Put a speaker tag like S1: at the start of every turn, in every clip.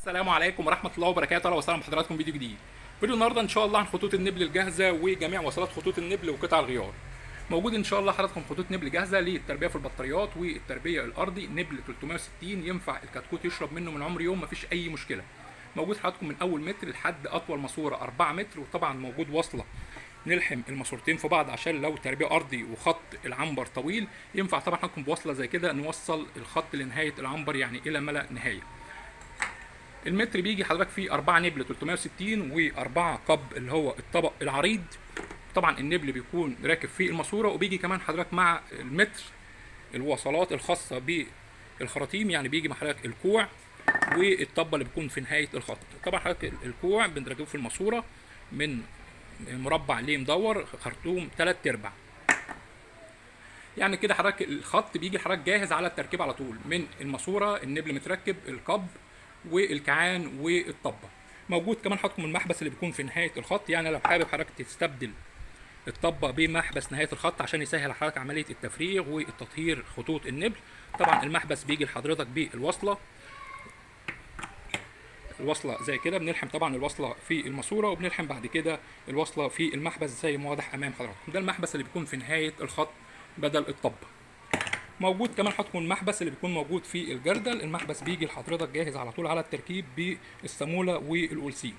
S1: السلام عليكم ورحمة الله وبركاته، اهلا وسهلا بحضراتكم فيديو جديد. فيديو النهارده ان شاء الله عن خطوط النبل الجاهزة وجميع وصلات خطوط النبل وقطع الغيار. موجود ان شاء الله حضراتكم خطوط نبل جاهزة للتربية في البطاريات والتربية الارضي. نبل 360 ينفع الكتكوت يشرب منه من عمر يوم، مفيش اي مشكلة. موجود حضراتكم من اول متر لحد اطول ماسورة 4 متر، وطبعا موجود وصلة نلحم الماسورتين في بعض عشان لو تربية ارضي وخط العنبر طويل ينفع طبعا حضراتكم بوصلة زي كده نوصل الخط لنهاية العنبر، يعني الى ما لا نهاية. المتر بيجي حضرتك فيه 4 نبل 360 و4 قب اللي هو الطبق العريض. طبعا النبل بيكون راكب فيه الماسوره، وبيجي كمان حضرتك مع المتر الوصلات الخاصه بالخراطيم، يعني بيجي مع حضرتك الكوع والطبه اللي بيكون في نهايه الخط. طبعا حضرتك الكوع بنركبه في الماسوره من مربع ليه مدور خرطوم 3/4. يعني كده حضرتك الخط بيجي حضرتك جاهز على التركيب على طول من الماسوره، النبل متركب، القب والكعان والطبه. موجود كمان حضرتك المحبس اللي بيكون في نهايه الخط، يعني لو حابب حضرتك تستبدل الطبه بمحبس نهايه الخط عشان يسهل حضرتك عمليه التفريغ والتطهير خطوط النبل. طبعا المحبس بيجي لحضرتك بالوصله، الوصله زي كده بنلحم طبعا الوصله في الماسوره، وبنلحم بعد كده الوصله في المحبس زي ما واضح امام حضراتكم. ده المحبس اللي بيكون في نهايه الخط بدل الطبه. موجود كمان حضراتكم المحبس اللي بيكون موجود في الجردل. المحبس بيجي لحضرتك جاهز على طول على التركيب بالصاموله والقلسين.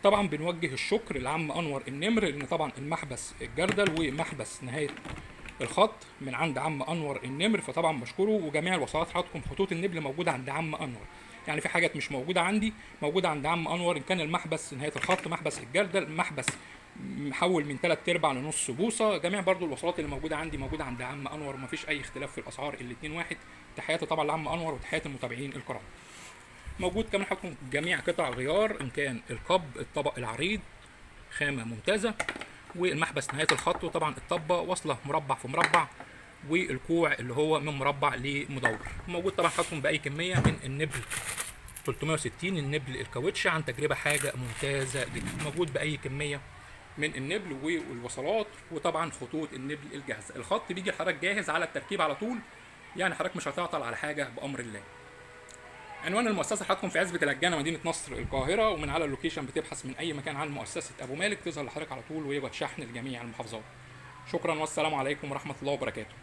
S1: طبعا بنوجه الشكر لعم انور النمر، لان طبعا المحبس الجردل ومحبس نهايه الخط من عند عم انور النمر، فطبعا بشكره. وجميع الوصلات حضراتكم خطوط النبل موجوده عند عم انور، يعني في حاجات مش موجوده عندي موجوده عند عم انور، ان كان المحبس نهايه الخط، محبس الجردل، محبس محول من 3/4 لنص بوصه. جميع برضو الوصلات اللي موجوده عندي موجوده عند عم انور، ومفيش اي اختلاف في الاسعار، الاتنين واحد. تحياتي طبعا لعم انور وتحياتي المتابعين الكرام. موجود كمان حضراتكم جميع قطع الغيار، ان كان القب الطبق العريض خامه ممتازه، والمحبس نهايه الخط، وطبعا الطبه واصله مربع في مربع، والكوع اللي هو من مربع لمدور. موجود طبعا حضراتكم باي كميه من النبل 360 النبل الكاوتش، عن تجربه حاجه ممتازه جدا. موجود باي كميه من النبل والوصلات، وطبعا خطوط النبل الجاهزه. الخط بيجي لحضرتك جاهز على التركيب على طول، يعني حضرتك مش هتعطل على حاجه بامر الله. عنوان المؤسسه حضراتكم في عزبه الهجانه مدينه نصر القاهره، ومن على اللوكيشن بتبحث من اي مكان عن مؤسسه ابو مالك تظهر لحضرتك على طول، ويبقى شحن لجميع المحافظات. شكرا والسلام عليكم ورحمه الله وبركاته.